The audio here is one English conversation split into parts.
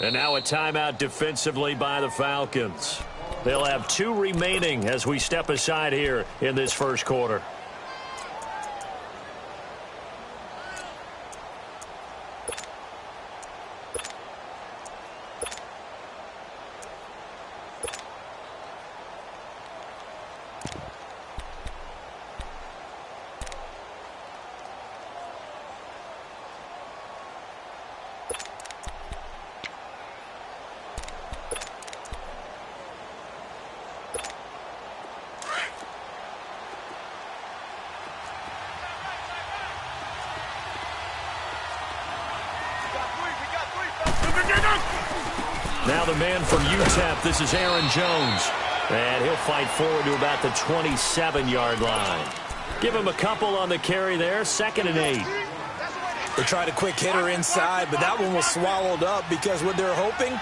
And now a timeout defensively by the Falcons. They'll have 2 remaining as we step aside here in this first quarter. Now the man from UTEP, this is Aaron Jones. And he'll fight forward to about the 27-yard line. Give him a couple on the carry there, 2nd and 8. They tried a quick hitter inside, but that one was swallowed up because what they're hoping,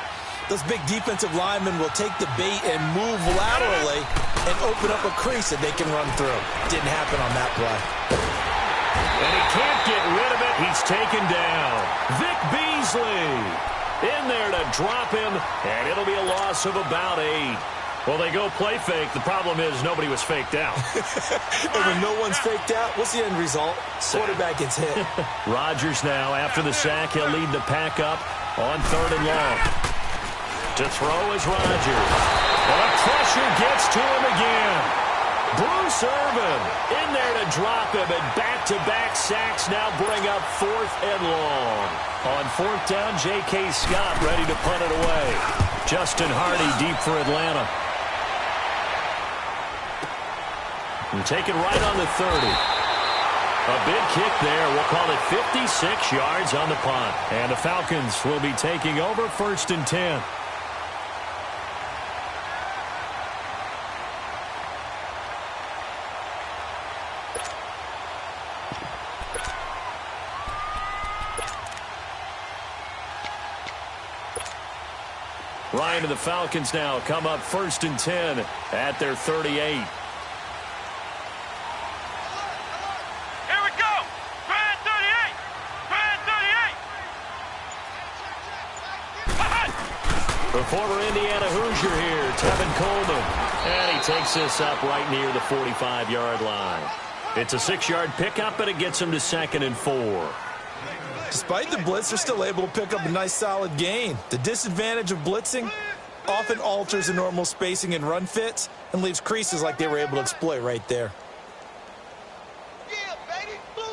those big defensive linemen will take the bait and move laterally and open up a crease that they can run through. Didn't happen on that play. And he can't get rid of it. He's taken down. Vic Beasley in there to drop him, and it'll be a loss of about 8. Well, they go play fake. The problem is nobody was faked out. And when no one's faked out, what's the end result? Quarterback gets hit. Rodgers now, after the sack, he'll lead the pack up on 3rd and long. To throw is Rodgers. And the pressure gets to him again. Bruce Irvin in there to drop him, and back-to-back sacks now bring up 4th and long. On 4th down, J.K. Scott ready to punt it away. Justin Hardy deep for Atlanta. And take it right on the 30. A big kick there. We'll call it 56 yards on the punt. And the Falcons will be taking over 1st and 10. Ryan and the Falcons now come up 1st and 10 at their 38. Here we go. Brand 38. Brand 38. The former Indiana Hoosier here, Tevin Coleman. And he takes this up right near the 45-yard line. It's a 6-yard pickup, and it gets him to 2nd and 4. Despite the blitz, they're still able to pick up a nice solid gain. The disadvantage of blitzing often alters the normal spacing and run fits and leaves creases like they were able to exploit right there. Yeah, baby. Boom.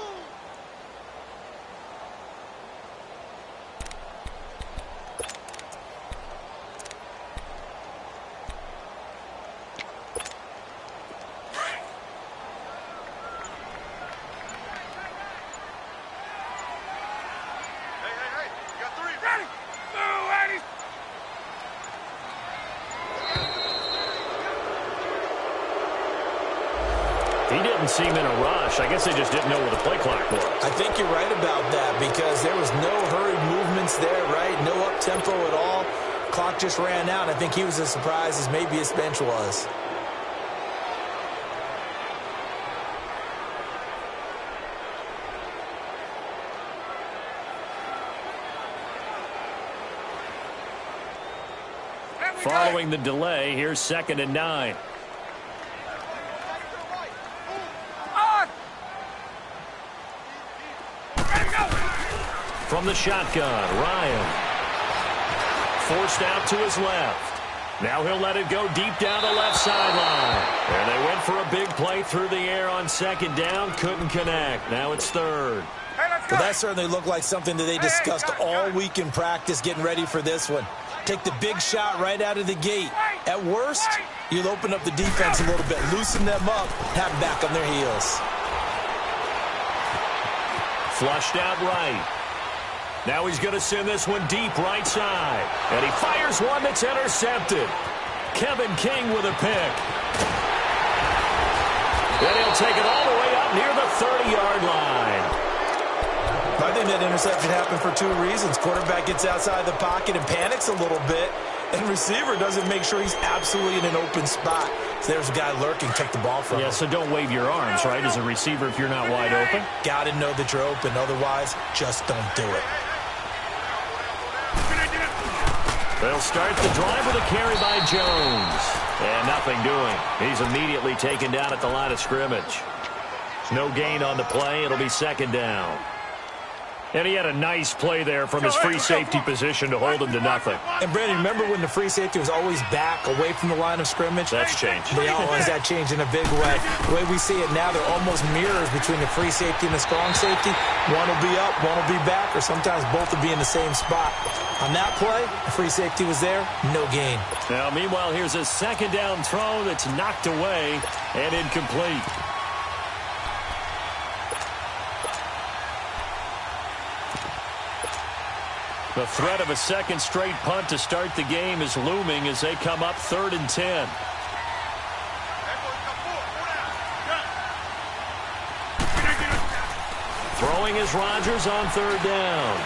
He didn't seem in a rush. I guess they just didn't know where the play clock was. I think you're right about that because there was no hurried movements there, right? No up-tempo at all. Clock just ran out. I think he was as surprised as maybe his bench was. Following the delay, here's 2nd and 9. From the shotgun, Ryan. Forced out to his left. Now he'll let it go deep down the left sideline. And they went for a big play through the air on 2nd down. Couldn't connect. Now it's 3rd. Well, that certainly looked like something that they discussed all week in practice getting ready for this one. Take the big shot right out of the gate. At worst, you'll open up the defense a little bit, loosen them up, have them back on their heels. Flushed out right. Now he's going to send this one deep right side. And he fires one that's intercepted. Kevin King with a pick. Then he'll take it all the way up near the 30-yard line. I think that interception happened for 2 reasons. Quarterback gets outside the pocket and panics a little bit, and receiver doesn't make sure he's absolutely in an open spot. So there's a guy lurking, took the ball from him. Yeah, so don't wave your arms, right, as a receiver if you're not wide open. Got to know that you're open. Otherwise, just don't do it. They'll start the drive with a carry by Jones. And nothing doing. He's immediately taken down at the line of scrimmage. No gain on the play. It'll be second down. And he had a nice play there from his free safety position to hold him to nothing. And, Brandon, remember when the free safety was always back away from the line of scrimmage? That's changed. They always got changed in a big way. The way we see it now, they're almost mirrors between the free safety and the strong safety. One will be up, one will be back, or sometimes both will be in the same spot. On that play, the free safety was there, no gain. Now, meanwhile, here's a second down throw that's knocked away and incomplete. The threat of a second straight punt to start the game is looming as they come up 3rd and 10. Throwing is Rodgers on 3rd down.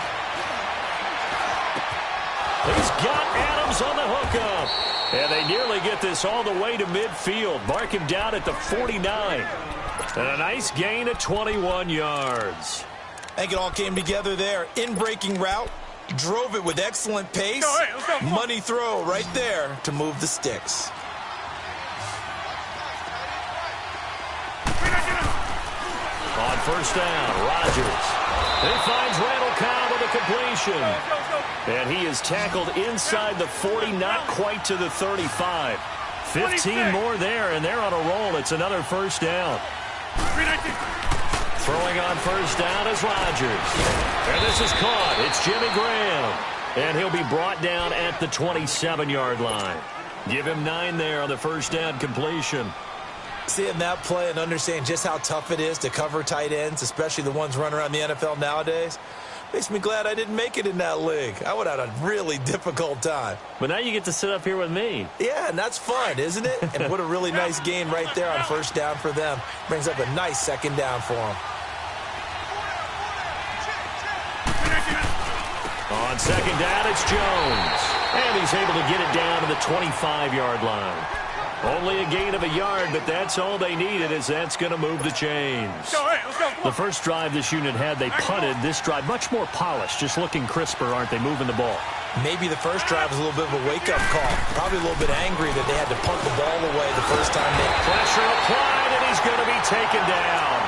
He's got Adams on the hookup. And they nearly get this all the way to midfield. Mark him down at the 49. And a nice gain of 21 yards. I think it all came together there. In-breaking route. Drove it with excellent pace. Money throw right there to move the sticks. On 1st down, Rodgers. He finds Randall Cobb with a completion. And he is tackled inside the 40, not quite to the 35. 15 more there, and they're on a roll. It's another 1st down. Throwing on 1st down is Rodgers. And this is caught. It's Jimmy Graham. And he'll be brought down at the 27-yard line. Give him 9 there on the 1st down completion. Seeing that play and understanding just how tough it is to cover tight ends, especially the ones running around the NFL nowadays, makes me glad I didn't make it in that league. I would have had a really difficult time. But now you get to sit up here with me. Yeah, and that's fun, isn't it? And what a really nice gain right there on 1st down for them. Brings up a nice 2nd down for them. On 2nd down, it's Jones. And he's able to get it down to the 25-yard line. Only a gain of a yard, but that's all they needed, as that's going to move the chains. The first drive this unit had, they punted. This drive, much more polished, just looking crisper, aren't they, moving the ball? Maybe the first drive was a little bit of a wake-up call. Probably a little bit angry that they had to punt the ball away the first time they... Pressure applied, and he's going to be taken down.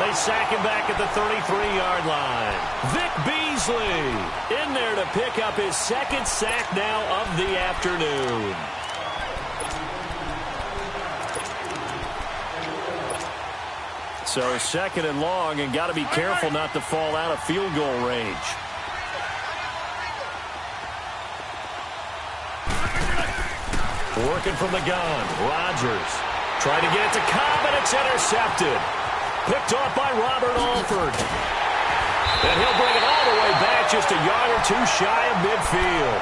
They sack him back at the 33-yard line. Vic Beasley in there to pick up his 2nd sack now of the afternoon. So 2nd and long, and got to be careful not to fall out of field goal range. Working from the gun, Rodgers. Trying to get it to Cobb, and it's intercepted. Picked off by Robert Alford. And he'll bring it all the way back, just a yard or 2 shy of midfield.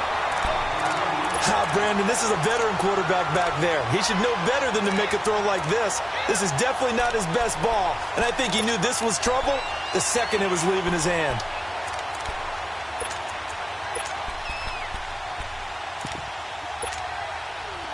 Brandon, this is a veteran quarterback back there. He should know better than to make a throw like this. This is definitely not his best ball. And I think he knew this was trouble the second it was leaving his hand.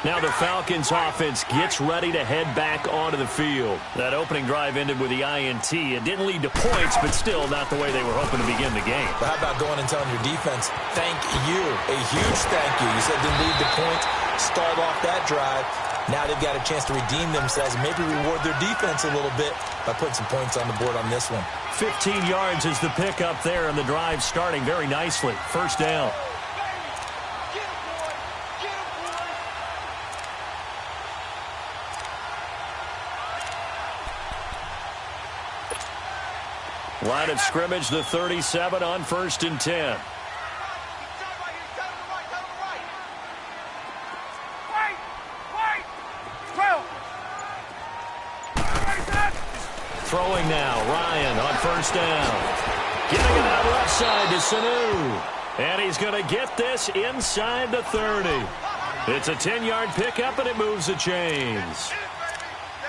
Now the Falcons offense gets ready to head back onto the field. That opening drive ended with the INT. It didn't lead to points, but still not the way they were hoping to begin the game. But how about going and telling your defense, thank you, a huge thank you. You said didn't lead to points, stalled off that drive. Now they've got a chance to redeem themselves and maybe reward their defense a little bit by putting some points on the board on this one. 15 yards is the pickup there, and the drive starting very nicely. 1st down. Line of scrimmage, the 37 on 1st and 10. Throwing now, Ryan on 1st down. Getting it out left side to Sanu. And he's going to get this inside the 30. It's a 10-yard pickup, and it moves the chains.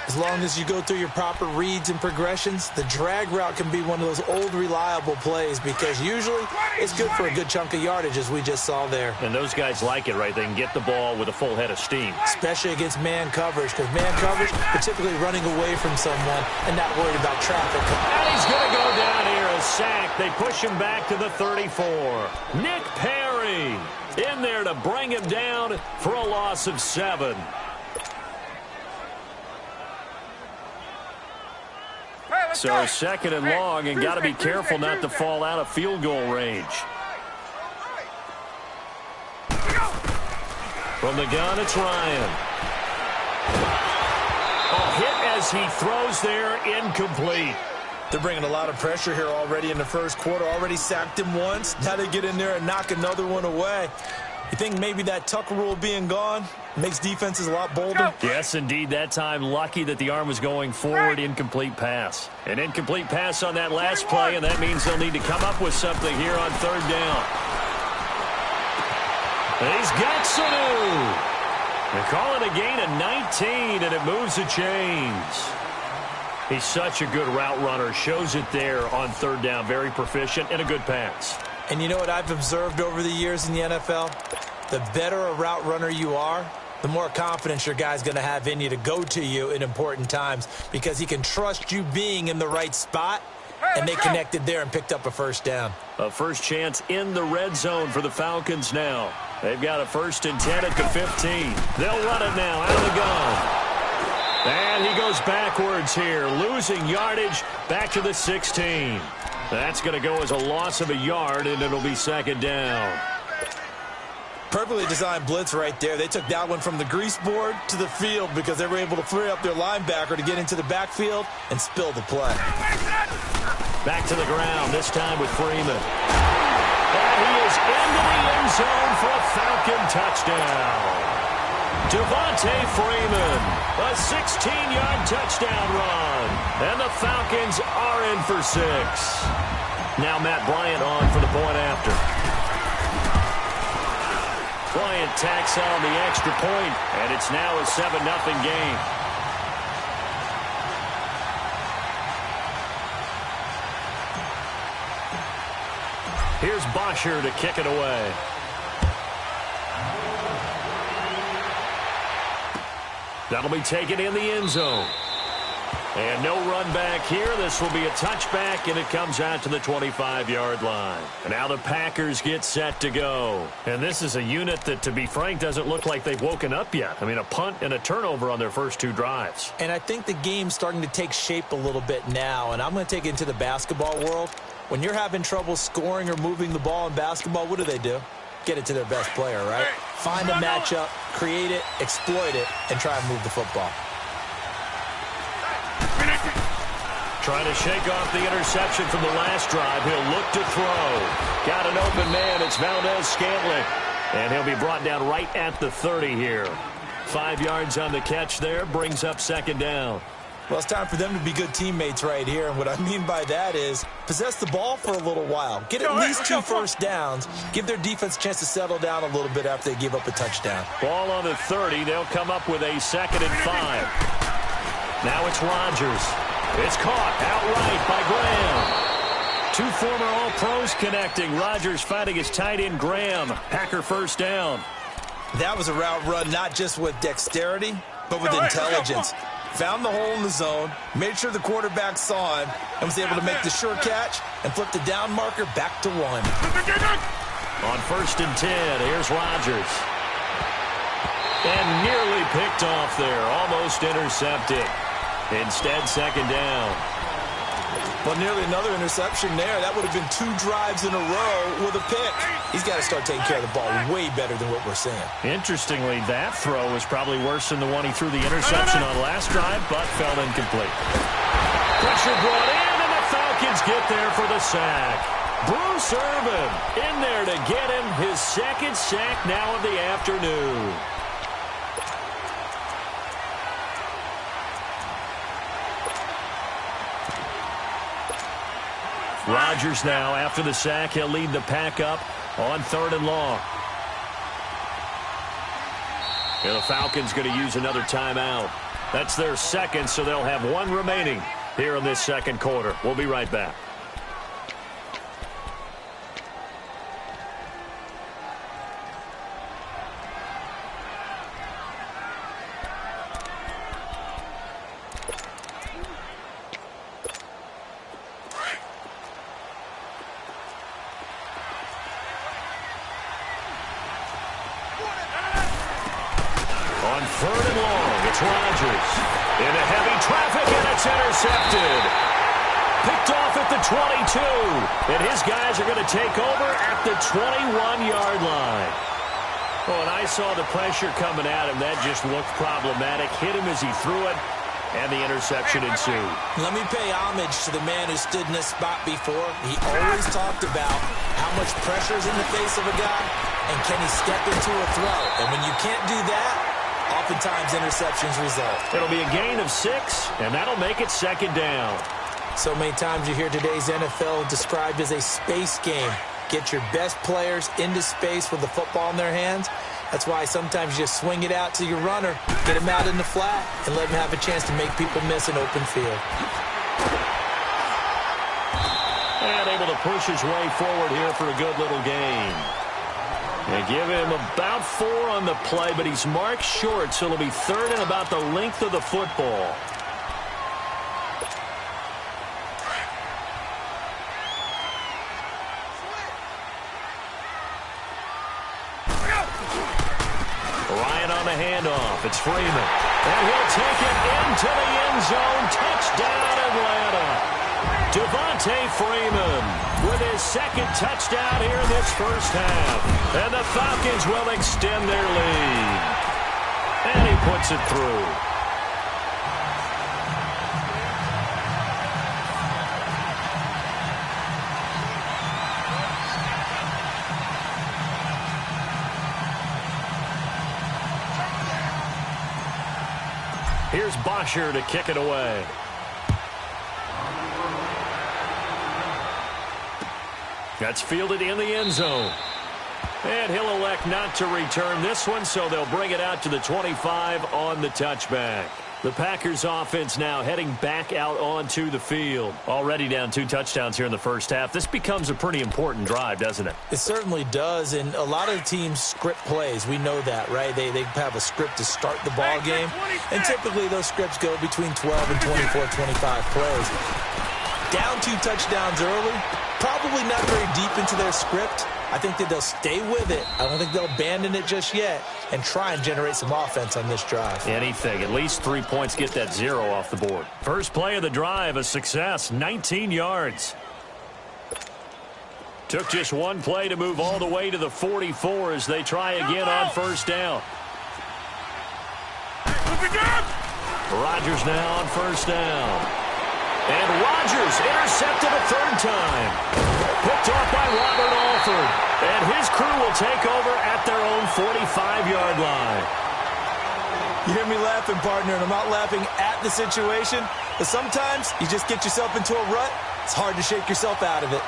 As long as you go through your proper reads and progressions, the drag route can be one of those old reliable plays because usually it's good for a good chunk of yardage, as we just saw there. And those guys like it, right? They can get the ball with a full head of steam. Especially against man coverage, because man coverage, they're typically running away from someone and not worried about traffic. And he's going to go down here, a sack. They push him back to the 34. Nick Perry three. In there to bring him down for a loss of 7. So second and long, and got to be careful not to fall out of field goal range. From the gun, it's Ryan. A hit as he throws there, incomplete. They're bringing a lot of pressure here already in the first quarter. Already sacked him once. Now they get in there and knock another one away. You think maybe that Tucker rule being gone makes defenses a lot bolder? Yes, indeed. That time, lucky that the arm was going forward. Incomplete pass. An incomplete pass on that last play, and that means they'll need to come up with something here on third down. He's got Sanu. They call it a gain of 19, and it moves the chains. He's such a good route runner. Shows it there on third down. Very proficient and a good pass. And you know what I've observed over the years in the NFL? The better a route runner you are, the more confidence your guy's going to have in you to go to you in important times because he can trust you being in the right spot, and they connected there and picked up a first down. A first chance in the red zone for the Falcons now. They've got a 1st and 10 at the 15. They'll run it now out of the gun. And he goes backwards here, losing yardage back to the 16. That's going to go as a loss of a yard, and it'll be second down. Perfectly designed blitz right there. They took that one from the grease board to the field because they were able to free up their linebacker to get into the backfield and spill the play. Back to the ground, this time with Freeman. And he is into the end zone for a Falcon touchdown. Devontae Freeman, a 16-yard touchdown run. And the Falcons are in for 6. Now Matt Bryant on for the point after. Bryant tacks on the extra point, and it's now a 7-0 game. Here's Bosher to kick it away. That'll be taken in the end zone. And no run back here. This will be a touchback, and it comes out to the 25-yard line. And now the Packers get set to go. And this is a unit that, to be frank, doesn't look like they've woken up yet. I mean, a punt and a turnover on their first 2 drives. And I think the game's starting to take shape a little bit now, and I'm going to take it into the basketball world. When you're having trouble scoring or moving the ball in basketball, what do? Get it to their best player, right? Find a matchup, create it, exploit it, and try and move the football. Trying to shake off the interception from the last drive. He'll look to throw. Got an open man. It's Valdez-Scantling. And he'll be brought down right at the 30 here. 5 yards on the catch there. Brings up second down. Well, it's time for them to be good teammates right here. And what I mean by that is possess the ball for a little while. Get at least 2 first downs. Give their defense a chance to settle down a little bit after they give up a touchdown. Ball on the 30. They'll come up with a 2nd and 5. Now it's Rodgers. It's caught outright by Graham. 2 former All-Pros connecting. Rodgers fighting his tight end Graham. Packer first down. That was a route run not just with dexterity, but with intelligence. Found the hole in the zone, made sure the quarterback saw him, and was able to make the sure catch and flip the down marker back to 1. On 1st and 10, here's Rodgers. And nearly picked off there, almost intercepted. Instead, second down. Well, nearly another interception there. That would have been 2 drives in a row with a pick. He's got to start taking care of the ball way better than what we're seeing. Interestingly, that throw was probably worse than the one he threw the interception on last drive, but fell incomplete. Pressure brought in, and the Falcons get there for the sack. Bruce Irvin in there to get him his 2nd sack now of the afternoon. Rodgers now, after the sack, he'll lead the pack up on 3rd and long. And the Falcons going to use another timeout. That's their 2nd, so they'll have 1 remaining here in this 2nd quarter. We'll be right back. traffic, and it's intercepted. Picked off at the 22. And his guys are going to take over at the 21-yard line. Oh, and I saw the pressure coming at him. That just looked problematic. Hit him as he threw it, and the interception ensued. Let me pay homage to the man who stood in this spot before. He always talked about how much pressure is in the face of a guy, and can he step into a throw. And when you can't do that, oftentimes interceptions result. It'll be a gain of 6, and that'll make it second down. So many times you hear today's NFL described as a space game. Get your best players into space with the football in their hands. That's why sometimes you just swing it out to your runner, get him out in the flat, and let him have a chance to make people miss an open field. And able to push his way forward here for a good little gain. They give him about 4 on the play, but he's marked short, so it'll be third and about the length of the football. Ryan on the handoff. It's Freeman. And he'll take it into the end zone. Touchdown, Atlanta. Devontae Freeman with his second touchdown here in this first half. And the Falcons will extend their lead. And he puts it through. Here's Bosher to kick it away. That's fielded in the end zone. And he'll elect not to return this one, so they'll bring it out to the 25 on the touchback. The Packers offense now heading back out onto the field. Already down 2 touchdowns here in the first half. This becomes a pretty important drive, doesn't it? It certainly does, and a lot of teams script plays. We know that, right? They have a script to start the ball game, and typically those scripts go between 12 and 24, 25 plays. Down 2 touchdowns early, probably not very deep into their script. I think that they'll stay with it. I don't think they'll abandon it just yet and try and generate some offense on this drive. Anything. At least 3 points, get that 0 off the board. First play of the drive, a success, 19 yards. Took just 1 play to move all the way to the 44 as they try again on first down. Rodgers now on first down. And Rodgers intercepted a 3rd time. Picked off by Robert Alford. And his crew will take over at their own 45-yard line. You hear me laughing, partner, and I'm not laughing at the situation, but sometimes you just get yourself into a rut. It's hard to shake yourself out of it.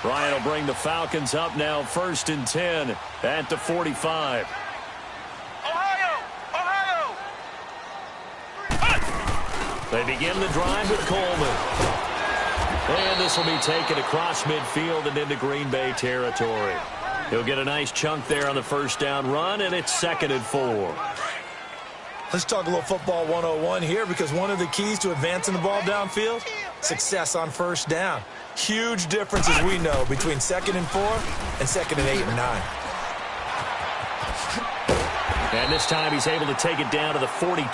Ryan will bring the Falcons up now, 1st and 10 at the 45. Ohio! They begin the drive with Coleman. And this will be taken across midfield and into Green Bay territory. He'll get a nice chunk there on the first down run, and it's 2nd and 4. Let's talk a little football 101 here, because one of the keys to advancing the ball downfield, success on first down. Huge difference, as we know, between 2nd and 4 and 2nd and 8 and 9. And this time he's able to take it down to the 42.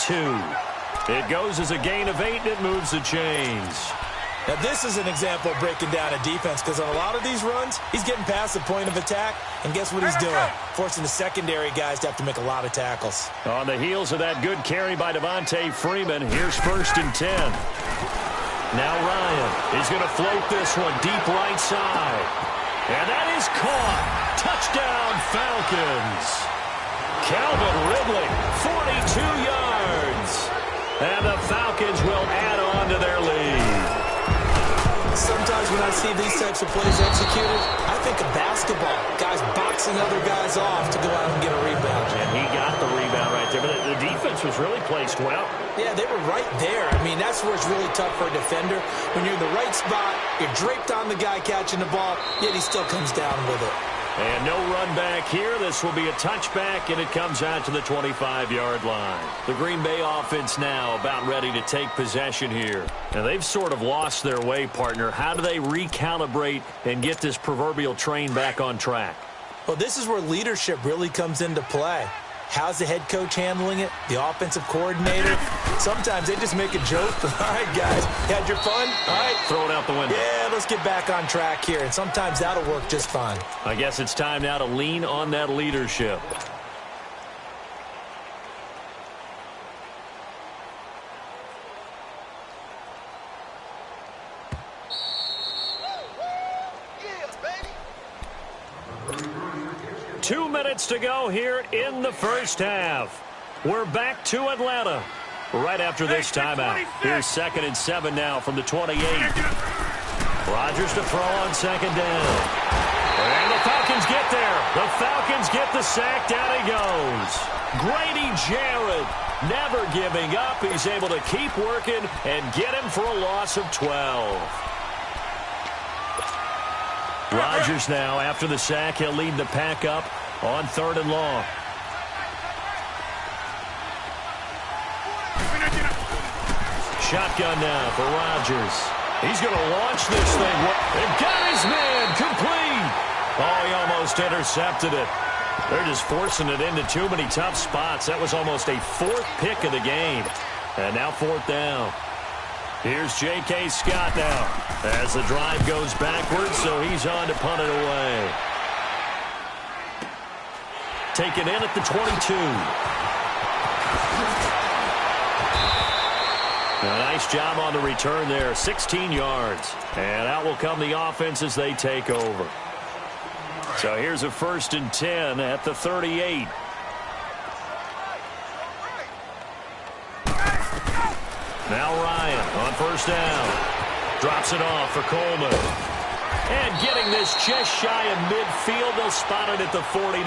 It goes as a gain of 8, and it moves the chains. Now, this is an example of breaking down a defense, because on a lot of these runs, he's getting past the point of attack, and guess what he's doing? Forcing the secondary guys to have to make a lot of tackles. On the heels of that good carry by Devontae Freeman, here's 1st and 10. Now Ryan is going to float this one deep right side. And that is caught. Touchdown, Falcons. Calvin Ridley, 42 yards. And the Falcons will add on to their lead. Sometimes when I see these types of plays executed, I think of basketball. Guys boxing other guys off to go out and get a rebound. And he got the rebound right there. But the defense was really placed well. Yeah, they were right there. I mean, that's where it's really tough for a defender. When you're in the right spot, you're draped on the guy catching the ball, yet he still comes down with it. And no run back here. This will be a touchback, and it comes out to the 25-yard line. The Green Bay offense now about ready to take possession here. And they've sort of lost their way, partner. How do they recalibrate and get this proverbial train back on track? Well, this is where leadership really comes into play. How's the head coach handling it? The offensive coordinator? Sometimes they just make a joke. All right, guys, you had your fun? All right. Throw it out the window. Yeah, let's get back on track here. And sometimes that'll work just fine. I guess it's time now to lean on that leadership. Yeah, baby. 2 minutes to go here in the first half. We're back to Atlanta right after this timeout. Here's 2nd and 7 now from the 28. Rodgers to throw on 2nd down. And the Falcons get there. The Falcons get the sack. Down he goes. Grady Jarrett never giving up. He's able to keep working and get him for a loss of 12. Rodgers now, after the sack, he'll lead the pack up on 3rd and long. Shotgun now for Rodgers. He's going to launch this thing. And got his man complete. Oh, he almost intercepted it. They're just forcing it into too many tough spots. That was almost a 4th pick of the game. And now 4th down. Here's J.K. Scott now as the drive goes backwards, so he's on to punt it away. Taken in at the 22. A nice job on the return there, 16 yards. And out will come the offense as they take over. So here's a 1st and 10 at the 38. Now Ryan on 1st down. Drops it off for Coleman. And getting this just shy of midfield, they'll spot it at the 49.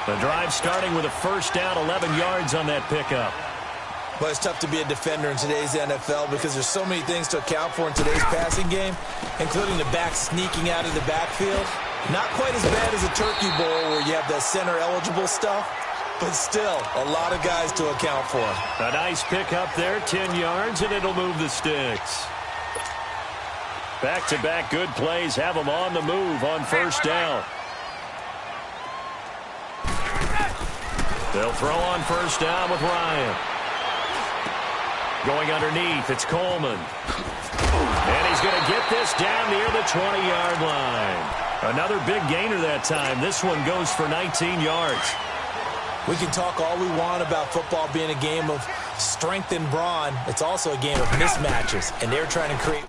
The drive starting with a 1st down, 11 yards on that pickup. But it's tough to be a defender in today's NFL because there's so many things to account for in today's passing game, including the back sneaking out of the backfield. Not quite as bad as a turkey bowl where you have that center-eligible stuff, but still a lot of guys to account for. A nice pickup there, 10 yards, and it'll move the sticks. Back-to-back good plays have them on the move on 1st down. They'll throw on 1st down with Ryan. Going underneath, it's Coleman. And he's going to get this down near the 20-yard line. Another big gainer that time. This one goes for 19 yards. We can talk all we want about football being a game of strength and brawn. It's also a game of mismatches, and they're trying to create